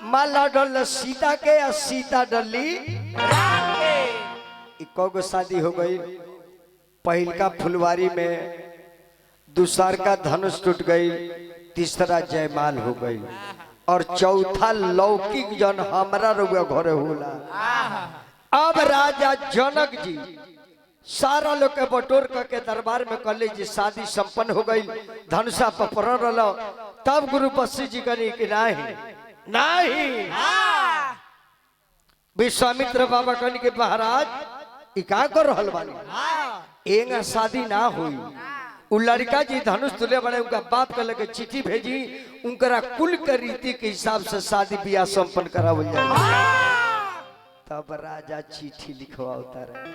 माला डल सीता के या सीता डली इको शादी हो गई। पहल का फुलवारी में, दूसर का धनुष टूट गई, तीसरा जयमाल हो गई और चौथा लौकिक जन हमारा रुआ घरे होला। अब राजा जनक जी सारा लोग के बटोर के दरबार में कहले जी शादी संपन्न हो गई, धनुषा पपरण रहा। तब गुरु बसी जी करी कि नहीं नहीं। विश्वामित्र बाबा कहनी के महाराज ई का कर रहल बानी, एंगा शादी ना हुई। उ लड़का जी धनुष तुले बड़े उनका बाप के लगे चिट्ठी भेजी, उनकरा कुल के रीति के हिसाब से शादी ब्याह संपन्न करावल जाए। तब राजा चिट्ठी लिखवाता रहे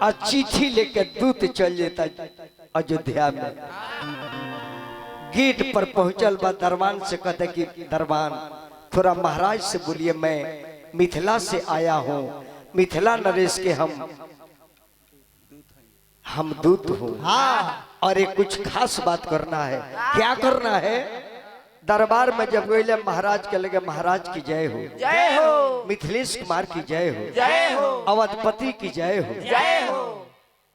और चिट्ठी लेके दूत चल जाता अयोध्या में। गेट पर पहुंचल बा, दरबान से कहते कि दरबान थोड़ा महाराज से बोलिए मैं मिथिला से आया हूँ, मिथिला नरेश के हम दूत हूँ। और एक कुछ खास बात करना है। क्या करना है? दरबार में जब गए महाराज के लगे महाराज की जय हो, जय हो। मिथिलेश कुमार की जय हो, जय हो। अवधपति की जय हो, जय हो।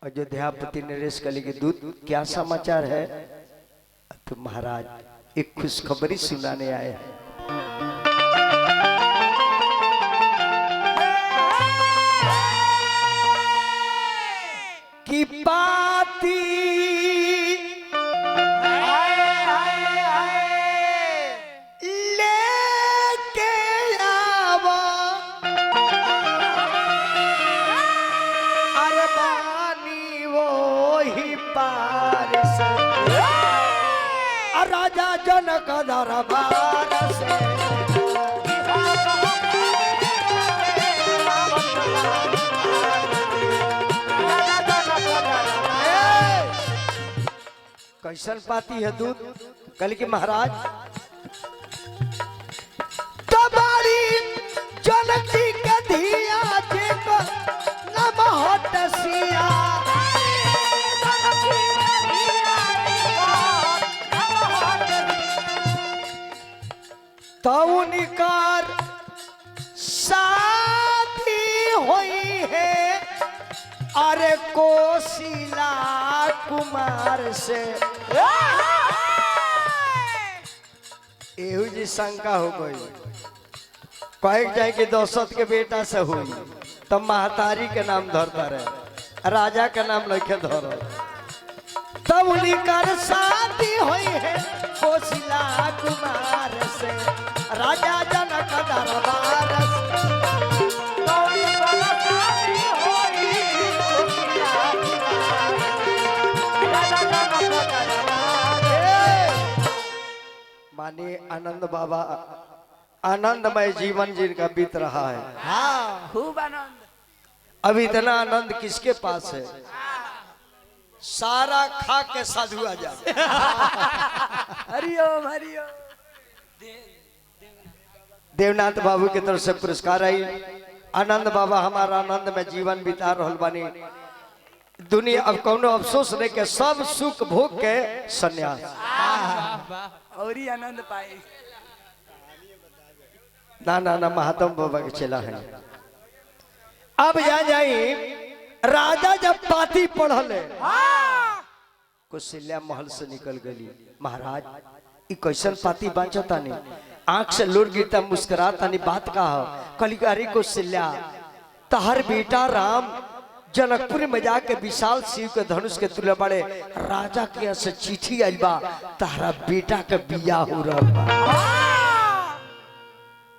अयोध्यापति नरेश के लगे दूत क्या समाचार है? तो महाराज एक खुशखबरी सुनाने आए हैं। की पाती लेके आवा अरबानी वो ही पार से राजा जनक दरबार से। कैसन पाती है दूध? कल की महाराज तबारी जनक जी के धिया जे को नम हटसिया तौनिकार शादी हुई है अरे कोशिला कुमार से। एहू जी शंका हो गई, कह जाए कि दशरथ के बेटा से हुई तब महतारी के नाम धरता रहे, राजा के नाम लिखे धर। तब उनकर शादी हुई है कोशिला कुमार से, राजा जनक दरबार से। माने आनंद बाबा आनंदमय जीवन जिनका बीत रहा है। हाँ खूब आनंद। अब इतना आनंद किसके पास है? सारा खा के साधु आ जा। हरिओम हरिओम। देवनाथ बाबू की तरफ से पुरस्कार आई। आनंद बाबा हमारा आनंद में जीवन बिता रहल बानी। दुनिया अब कोनो अफसोस नहीं के सब सुख भोग के सन्यास और ही आनंद पाए। ना ना ना महात्मा बाबा के चला है। अब यहाँ जाई राजा जब पाती पढ़ल कौशल्या महल से निकल गई। महाराज ई कैसन पाती बांचता नहीं, आंख से लोर गिरता मुस्कुराता नहीं, बात का कली अरे कौशल्या तहर बेटा राम जनकपुर में जाके विशाल शिव के धनुष के तुले बड़े राजा के यहाँ से चिट्ठी आई बा, तारा बेटा के बियाह हो रहा बा।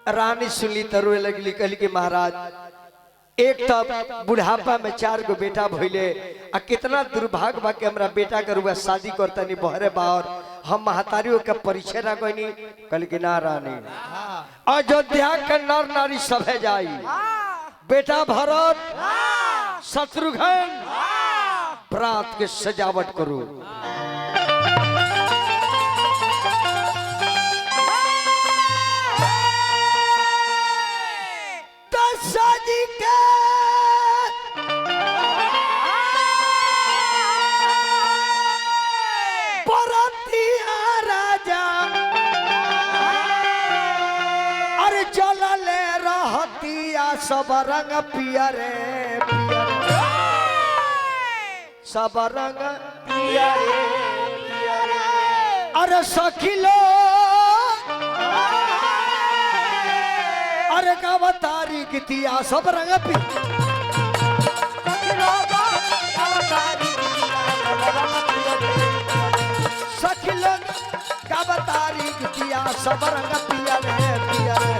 रानी सुनली तो रोए लगली, कहली कि महाराज एक तब बुढ़ापा में 4 गो बेटा भइले आ कितना दुर्भाग्य बा कि हमरा बेटा के रुआ शादी करता नहीं बहरे बाहर, हम महतारियों के परिचय ना कोई नहीं। कहली कि ना रानी अयोध्या के नर नारी सभे जाई, बेटा भरत शत्रुघ्न प्रात के सजावट करो। दशरथ के परतिया राजा सब रंग पिया रे पिया रे। सब रंग पिया रे पिया रे। अरे सखी लो अरे का बतारी गीतिया सब रंग पी सखी लो का बतारी गीतिया सब रंग पिया रे पिया रे।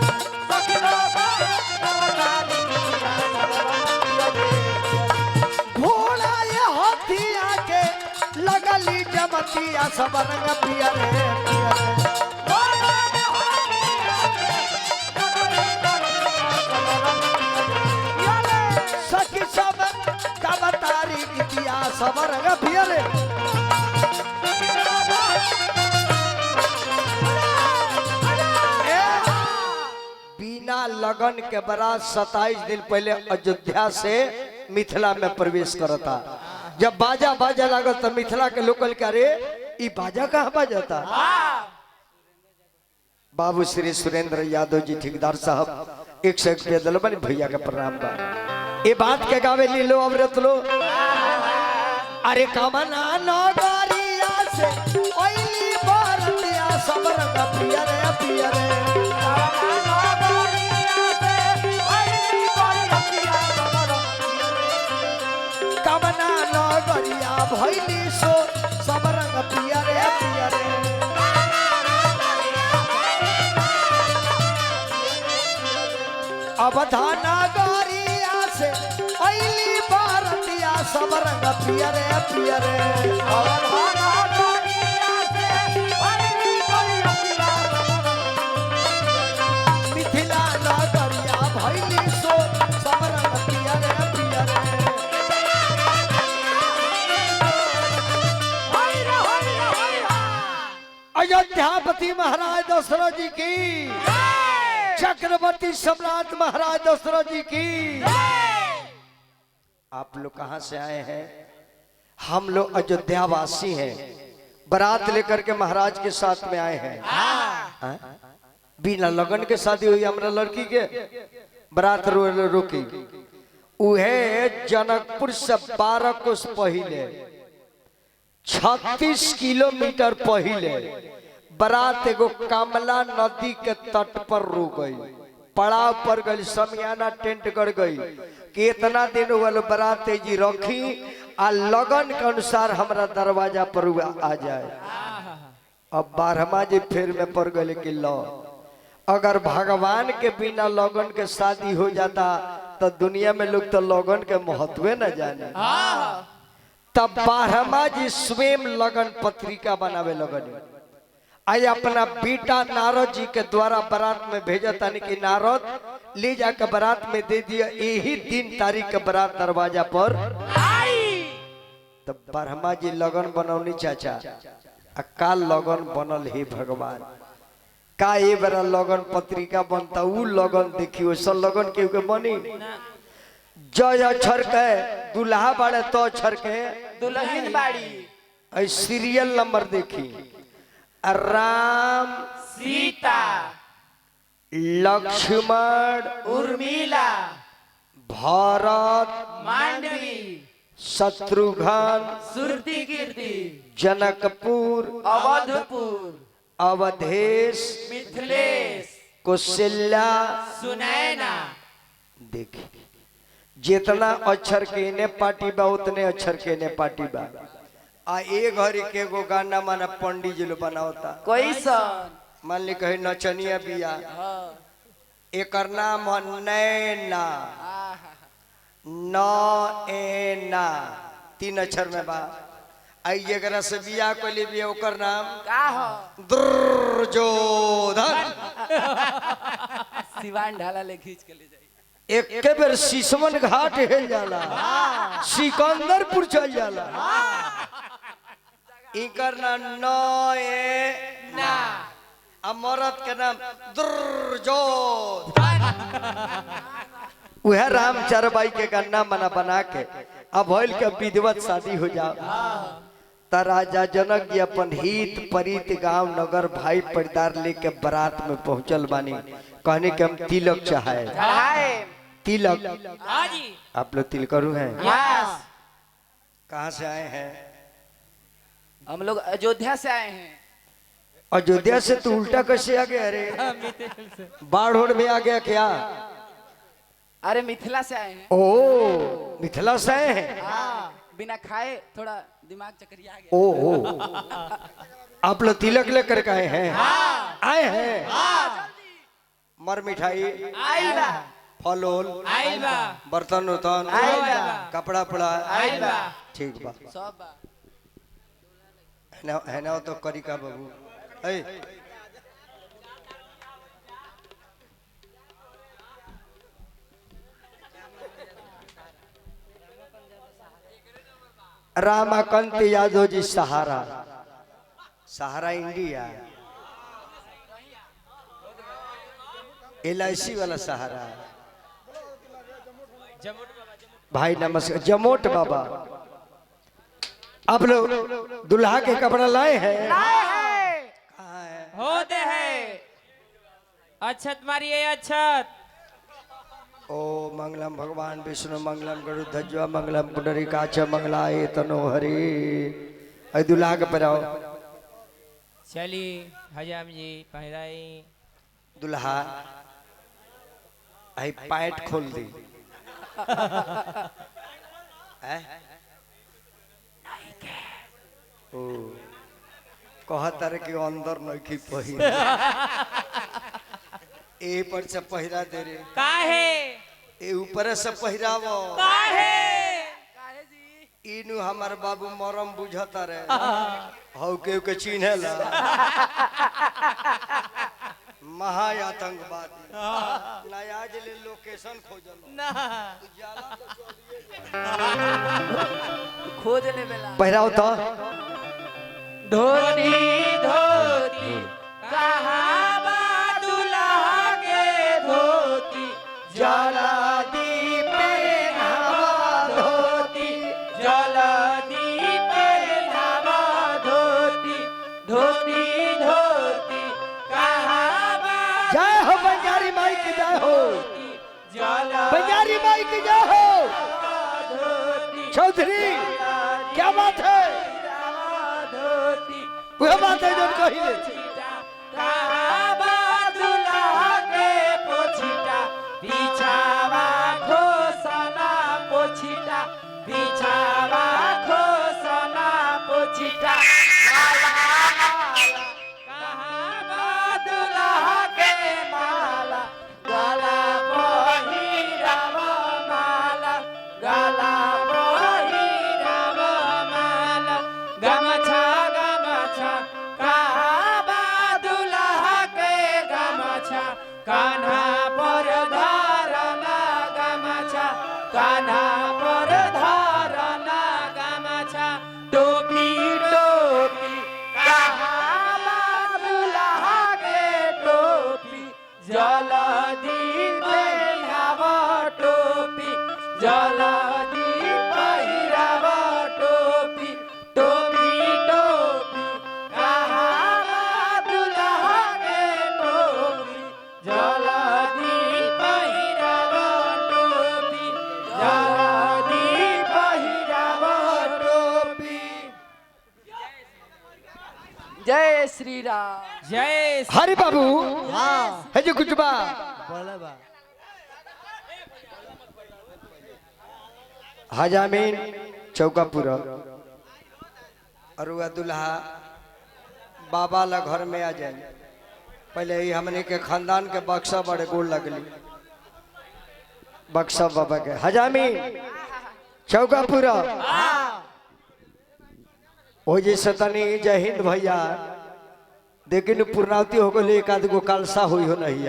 घोड़ा ये हाथिया के लगली जमतिया सब रंग पिया रे पिया रे। सखी सब का बतारी गीतिया सब रंग पिया रे। बिना लगन के बरात 27 दिन पहले अयोध्या से मिथिला में प्रवेश करता। जब बाजा बाजा लागल तो मिथिला के लोकल क्या रे ई बाजा कहाँ बजाता। बाबू श्री सुरेंद्र यादव जी ठेकेदार साहब 101 पैदल बने भैया के प्रणाम बा। ये बात के गावे लीलो अमृत लो। अरे कमना नगरिया से ओइली बरतिया सब रंग पिया रे पिया रे। कमना नगरिया भैली सो सब रंग पिया रे पिया रे। अवधा नगरिया से ओइली बरतिया सब रंग पिया रे पिया रे। मिथिला नगरिया भैली सो सब रंग पिया रे पिया रे। अयोध्यापति महाराज दशरथ जी की, चक्रवर्ती सम्राट महाराज दशरथ जी की। आप लोग कहां से आए हैं? हम लोग अयोध्या वासी हैं। बारात लेकर के महाराज के साथ में आए हैं। बिना लगन के शादी हुई हमारा लड़की के बारात रोकी। उहे जनकपुर से 12 कोस पहले 36 किलोमीटर पहले बारात एगो कमला नदी के तट पर रुक गई। पड़ाव पर गई, समियाना टेंट कर गई कि इतना दिन हुआ बारात जी रखी आ लगन के अनुसार हमारा दरवाजा पर आ जाए। अब 12वां जी फिर में पड़ गए कि लो अगर भगवान के बिना लगन के शादी हो जाता तो दुनिया में लोग तो लगन के महत्व न जाने। तब 12वां जी स्वयं लगन पत्रिका बनावे लगन। आज अपना बेटा नारद जी के द्वारा बारात में भेजा तानी कि नारद ले जाकर बारात में दे दिया। यही दिन तारीख के बारात दरवाजा पर तब 12वां जी लगन बनौनी चाचा। काल लगन बनल हे भगवान का ये बड़ा लगन पत्रिका बनता उ लगन देखी वैसा लगन के बनी। जय अक्षर के दुल्हा बाड़े तो अक्षर के दुल्हन बाड़ी। सीरियल नंबर देखी राम सीता लक्ष्मण उर्मिला भरत मांडवी शत्रुघ्न सुरती कीर्ति जनकपुर अवधपुर अवधेश मिथिलेश कौशल्या सुनैना। देखी जितना अक्षर के ने पार्टी बा उतने अक्षर के ने पार्टी बा। आ एक घड़ी के गो गाना माना पंडित जी लो बनावता कोई सन मान ली कहे नचनिया बिया एक नाम नैना नैना 3 अक्षर में बा। आई जरा से बिया को ले बिया ओकर नाम का हो दुर्योधन। सिवान ढाला ले खींच के ले जाई। एक बेर सिसवन घाट हेल जाला सिकंदरपुर चल जाला। इकर नाम नैना अमरत के नाम दुर्योधन। वह रामचरबाई के गन्ना मना बना के अब भइल के विधिवत शादी हो जाओ। त राजा जनक जी अपन हित परित गांव नगर भाई परिदार लेके बारात में पहुंचल बानी। कहने के हम तिलक चाहे तिलक। हाँ जी। आप लोग तिलकरू हैं? यस। कहाँ से आए हैं? हम लोग अयोध्या से आए हैं। अयोध्या से तो उल्टा कैसे आ गया? अरे बाढ़ ओढ़ में आ गया क्या? अरे मिथिला से आए हैं। ओ मिथिला से आए हैं। हाँ, बिना खाए थोड़ा दिमाग चकरिया गया। ओ आप लोग तिलक लेकर के आए हैं? आए हैं। मर मिठाई आइल बा। फल उल आइल बा। बर्तन उर्तन आइल बा। कपड़ा पड़ा आइल बा। ठीक बा। सब बा। है ना तो करी का बाबू। ऐ रामाकांत यादव जी सहारा, सहारा इंडिया, LIC वाला सहारा। भाई नमस्कार। जमोट बाबा, आप लोग दुल्हा के कपड़ा लाए हैं? कहाँ है? होते हैं। अच्छत मारिए अच्छत। ओ मंगलम भगवान विष्णु मंगलम गरुध्वज मंगलम पुंडरीकाक्ष मंगलाय तनो हरि। ऐ दुल्हा के पहराओ। चली हजाम जी पहराई। दुल्हा आई पैंट खोल दी। ओ कहता रे कि अंदर नहीं पहिर। ए पर से पहिरा दे रे। काहे ए ऊपर से पहिरावो। काहे इनु हमार बाबू मरम बुझता रे। हौ के चिन्हेला महा आतंकवादी। नया जिले लोकेशन खोजल ना। खोज ले बेला। पहिराओ तो। धोती धोती कहाँ बा दुल्हा के धोती। जला दी पहनावा धोती। जल्दी पहनावा धोती। धोती धोती कहाँ बा जय हो बंजारी माई की जय हो। जल्दी बंजारी माई की जय हो। धोती। चौधरी क्या बात है? धोती वह बात है जो कही। कहाँ बा दुल्हा के पोछिटा। बिछावा खोसना पोछिटा। बिछावा खोसना पोछिटा। कहाँ बा दुल्हा के माला। गला पहिराव माला। गला पहिराव माला। गमछा गमछा कहाँ बा दुल्हा के गमछा। कान्हा पर धरना गमछा। कान्हा पर धरना गमछा। टोपी टोपी कहाँ बा दुल्हा के टोपी। जल्दी पहिराव टोपी। जल्दी पहिराव टोपी। टोपी टोपी कहाँ बा दुल्हा के टोपी। जल्दी पहिराव टोपी। जल्दी पहिराव टोपी। जय श्री राम। जय हरि बाबू है जो कुछ बा हजामीन चौकापुरा और वह दुल्हा बाबा ला घर में आ जाए। पहले ही हमने के खानदान के बक्सा बड़े गोल लगली। बक्सा बाबा के हजामीन चौकापुरा ओ जी सतनी जय हिंद भैया। लेकिन पूर्णावती हो गई एक आध गो कालसा हुई हो नहीं।